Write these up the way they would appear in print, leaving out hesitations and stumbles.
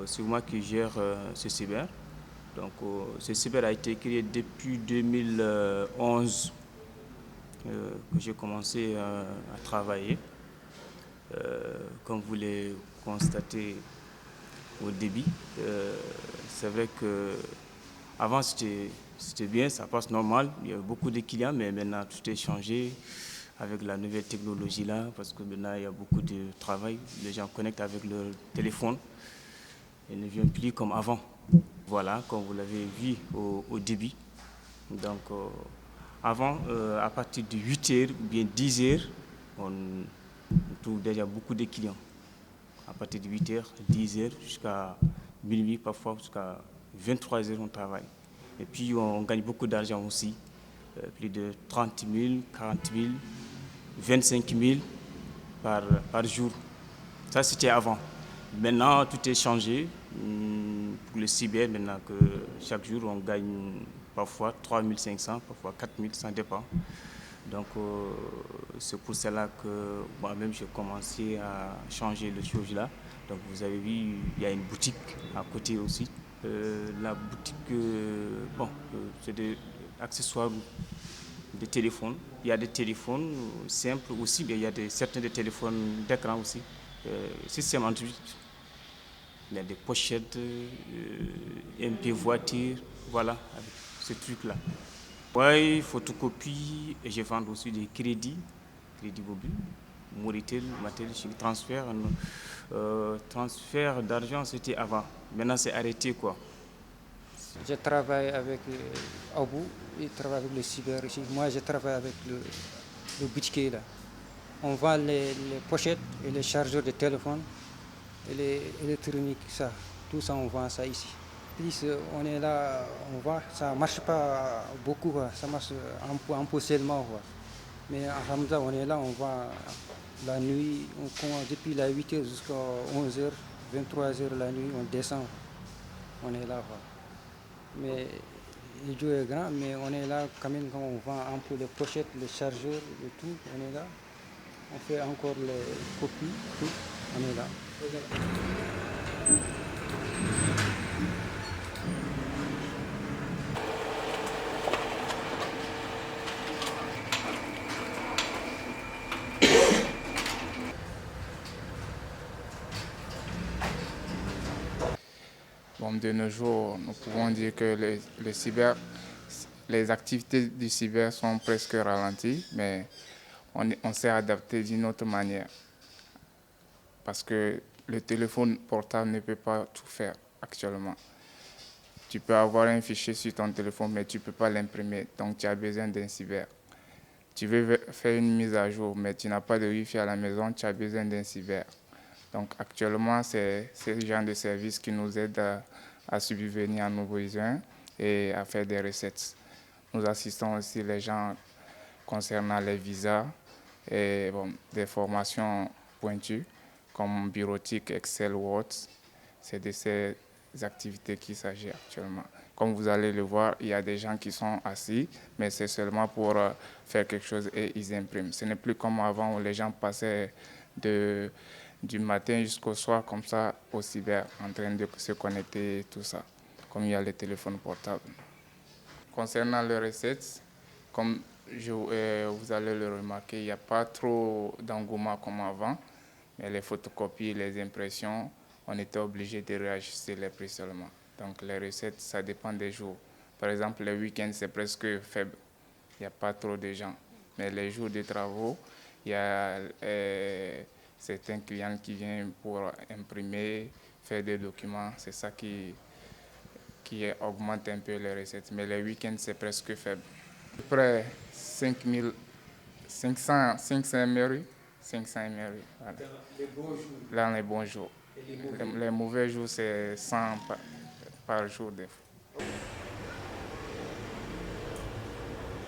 C'est moi qui gère ce cyber. Donc, ce cyber a été créé depuis 2011 que j'ai commencé à travailler. Comme vous l'avez constaté au début, c'est vrai que avant c'était bien, ça passe normal. Il y avait beaucoup de clients, mais maintenant tout est changé avec la nouvelle technologie là, parce que maintenant il y a beaucoup de travail. Les gens connectent avec leur téléphone et ne viennent plus comme avant. Voilà, comme vous l'avez vu au début. Donc, avant, à partir de 8 heures ou bien 10 heures, on trouve déjà beaucoup de clients. À partir de 8 heures, 10 heures, jusqu'à minuit, parfois jusqu'à 23 heures, on travaille. Et puis, on gagne beaucoup d'argent aussi. Plus de 30 000, 40 000, 25 000 par jour. Ça, c'était avant. Maintenant, tout est changé. Pour le cyber, maintenant que chaque jour, on gagne parfois 3 500, parfois 4 000, ça dépend. Donc, c'est pour cela que moi-même, j'ai commencé à changer les choses là. Donc, vous avez vu, il y a une boutique à côté aussi. La boutique, c'est des accessoires de téléphones. Il y a des téléphones simples aussi, mais il y a certains des téléphones d'écran aussi. Système Android. Il y a des pochettes, MP voiture, voilà, avec ce truc-là. Oui, photocopie, et je vends aussi des crédits mobile, Moritel, Matel, transfert. Transfert d'argent, c'était avant. Maintenant, c'est arrêté, quoi. Je travaille avec Abou, il travaille avec le cyber ici. Moi, je travaille avec le boutiquier là. On vend les pochettes et les chargeurs de téléphone et les électroniques, ça. Tout ça, on vend ça ici. Plus on est là, on voit, ça marche pas beaucoup, quoi. Ça marche un peu seulement. Quoi. Mais à Hamza, on est là, on vend la nuit, on commence depuis la 8h jusqu'à 11h, 23h la nuit, on descend. On est là. Quoi. Mais le jeu est grand, mais on est là quand même quand on vend un peu les pochettes, les chargeurs, et tout, on est là. On fait encore les copies, tout, on est là. Bon, de nos jours, nous pouvons dire que les activités du cyber sont presque ralenties, mais on s'est adapté d'une autre manière. Parce que le téléphone portable ne peut pas tout faire actuellement. Tu peux avoir un fichier sur ton téléphone, mais tu ne peux pas l'imprimer. Donc, tu as besoin d'un cyber. Tu veux faire une mise à jour, mais tu n'as pas de Wi-Fi à la maison, tu as besoin d'un cyber. Donc, actuellement, c'est ce genre de service qui nous aide à subvenir à nos besoins et à faire des recettes. Nous assistons aussi les gens concernant les visas et des formations pointues comme bureautique, Excel, Word. C'est de ces activités qu'il s'agit actuellement. Comme vous allez le voir, il y a des gens qui sont assis, mais c'est seulement pour faire quelque chose et ils impriment. Ce n'est plus comme avant où les gens passaient du matin jusqu'au soir comme ça au cyber en train de se connecter et tout ça, comme il y a les téléphones portables. Concernant les recettes, comme vous allez le remarquer, il n'y a pas trop d'engouement comme avant, mais les photocopies, les impressions, on était obligé de réajuster les prix seulement. Donc les recettes, ça dépend des jours. Par exemple, les week-ends, c'est presque faible. Il n'y a pas trop de gens. Mais les jours de travaux, il y a certains clients qui viennent pour imprimer, faire des documents. C'est ça qui augmente un peu les recettes. Mais les week-ends, c'est presque faible. À peu près 500 mairies. 500 mairies. Voilà. Les beaux jours. Là, les bons jours. Les mauvais jours, c'est 100 par jour des fois.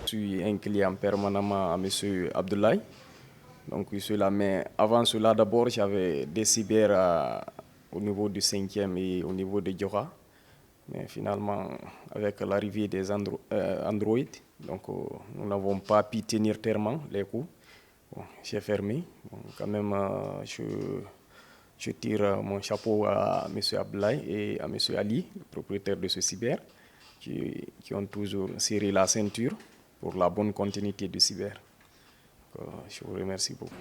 Je suis un client permanemment à M. Abdoulaye. Donc, je suis là. Mais avant cela, d'abord, j'avais des cyber au niveau du 5e et au niveau de Djora. Mais finalement, avec l'arrivée des Android, donc, nous n'avons pas pu tenir tellement les coûts. Bon, j'ai fermé. Bon, quand même, Je tire mon chapeau à M. Abdoulaye et à M. Ali, le propriétaire de ce cyber, qui ont toujours serré la ceinture pour la bonne continuité du cyber. Je vous remercie beaucoup.